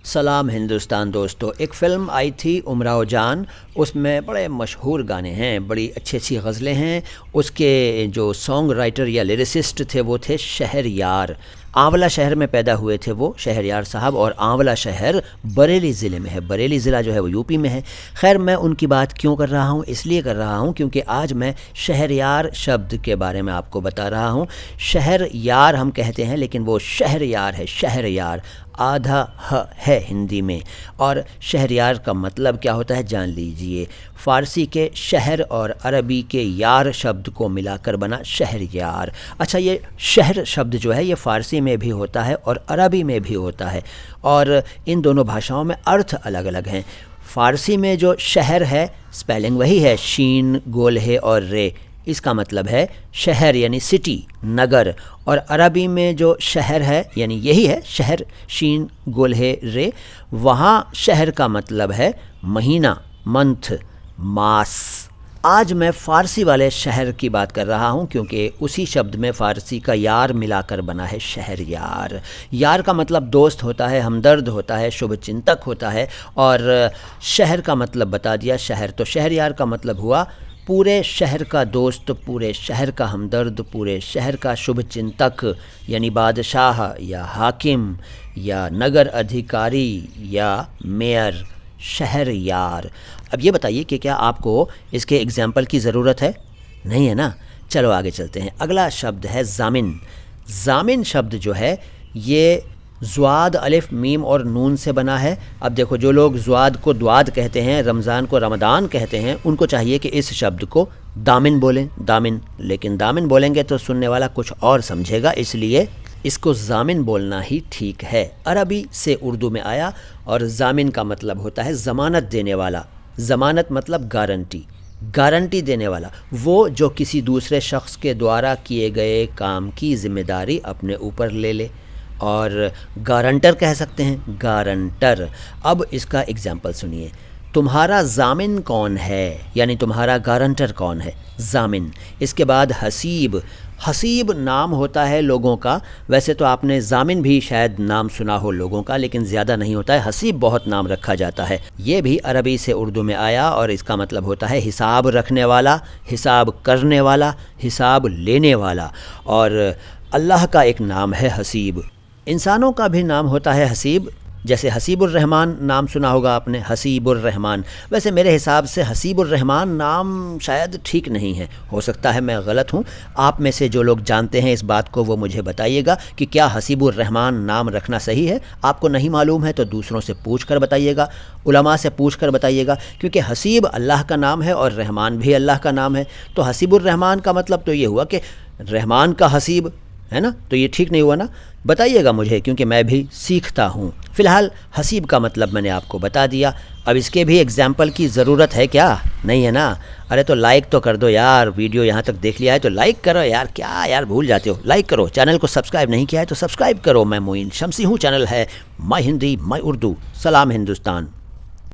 सलाम हिंदुस्तान दोस्तों। एक फ़िल्म आई थी उमराव जान, उसमें बड़े मशहूर गाने हैं, बड़ी अच्छी अच्छी गज़लें हैं। उसके जो सॉन्ग राइटर या लिरिसिस्ट थे वो थे शहरयार। आंवला शहर में पैदा हुए थे वो शहरयार साहब, और आंवला शहर बरेली ज़िले में है। बरेली ज़िला जो है वो यूपी में है। खैर, मैं उनकी बात क्यों कर रहा हूँ, इसलिए कर रहा हूँ क्योंकि आज मैं शहरयार शब्द के बारे में आपको बता रहा हूँ। शहरयार हम कहते हैं लेकिन वो शहरयार है। शहरयार आधा ह है हिंदी में, और शहरयार का मतलब क्या होता है जान लीजिए। फ़ारसी के शहर और अरबी के यार शब्द को मिलाकर बना शहरयार। अच्छा, ये शहर शब्द जो है ये फ़ारसी में भी होता है और अरबी में भी होता है, और इन दोनों भाषाओं में अर्थ अलग अलग हैं। फ़ारसी में जो शहर है स्पेलिंग वही है, शीन गोल है और रे, इसका मतलब है शहर यानी सिटी, नगर। और अरबी में जो शहर है यानी यही है शहर, शीन गोल है रे, वहाँ शहर का मतलब है महीना, मंथ, मास। आज मैं फ़ारसी वाले शहर की बात कर रहा हूँ क्योंकि उसी शब्द में फ़ारसी का यार मिलाकर बना है शहरयार। यार का मतलब दोस्त होता है, हमदर्द होता है, शुभचिंतक होता है, और शहर का मतलब बता दिया शहर। तो शहरयार का मतलब हुआ पूरे शहर का दोस्त, पूरे शहर का हमदर्द, पूरे शहर का शुभचिंतक, यानी बादशाह या हाकिम या नगर अधिकारी या मेयर। शहरयार। अब ये बताइए कि क्या आपको इसके एग्जाम्पल की ज़रूरत है? नहीं है ना? चलो आगे चलते हैं। अगला शब्द है ज़ामिन। ज़ामिन शब्द जो है ये ज़्वाद, अलिफ, मीम और नून से बना है। अब देखो, जो लोग ज़्वाद को द्वाद कहते हैं, रमज़ान को रमदान कहते हैं, उनको चाहिए कि इस शब्द को दामिन बोलें, दामिन। लेकिन दामिन बोलेंगे तो सुनने वाला कुछ और समझेगा, इसलिए इसको ज़ामिन बोलना ही ठीक है। अरबी से उर्दू में आया, और ज़ामिन का मतलब होता है ज़मानत देने वाला। ज़मानत मतलब गारंटी, गारंटी देने वाला, वो जो किसी दूसरे शख्स के द्वारा किए गए काम की ज़िम्मेदारी अपने ऊपर ले ले। और गारंटर कह सकते हैं, गारंटर। अब इसका एग्जाम्पल सुनिए। तुम्हारा ज़ामिन कौन है, यानी तुम्हारा गारंटर कौन है, ज़ामिन। इसके बाद हसीब। हसीब नाम होता है लोगों का। वैसे तो आपने ज़ामिन भी शायद नाम सुना हो लोगों का, लेकिन ज़्यादा नहीं होता है। हसीब बहुत नाम रखा जाता है। ये भी अरबी से उर्दू में आया, और इसका मतलब होता है हिसाब रखने वाला, हिसाब करने वाला, हिसाब लेने वाला। और अल्लाह का एक नाम है हसीब। इंसानों का भी नाम होता है हसीब, जैसे हसीबुर रहमान नाम सुना होगा आपने, हसीबुर रहमान। वैसे मेरे हिसाब से हसीबुर रहमान नाम शायद ठीक नहीं है, हो सकता है मैं गलत हूँ। आप में से जो लोग जानते हैं इस बात को वो मुझे बताइएगा कि क्या हसीबुर रहमान नाम रखना सही है। आपको नहीं मालूम है तो दूसरों से पूछ कर बताइएगा, उलमा से पूछ कर बताइएगा, क्योंकि हसीब अल्लाह का नाम है और रहमान भी अल्लाह का नाम है। तो हसीबुर रहमान का मतलब तो ये हुआ कि रहमान का हसीब है ना, तो ये ठीक नहीं हुआ ना। बताइएगा मुझे, क्योंकि मैं भी सीखता हूँ। फ़िलहाल हसीब का मतलब मैंने आपको बता दिया। अब इसके भी एग्जाम्पल की ज़रूरत है क्या? नहीं है ना? अरे तो लाइक तो कर दो यार, वीडियो यहाँ तक देख लिया है तो लाइक करो यार, क्या यार भूल जाते हो, लाइक करो। चैनल को सब्सक्राइब नहीं किया है तो सब्सक्राइब करो। मैं मोइन शम्सी हूँ, चैनल है माई हिंदी माई उर्दू। सलाम हिंदुस्तान।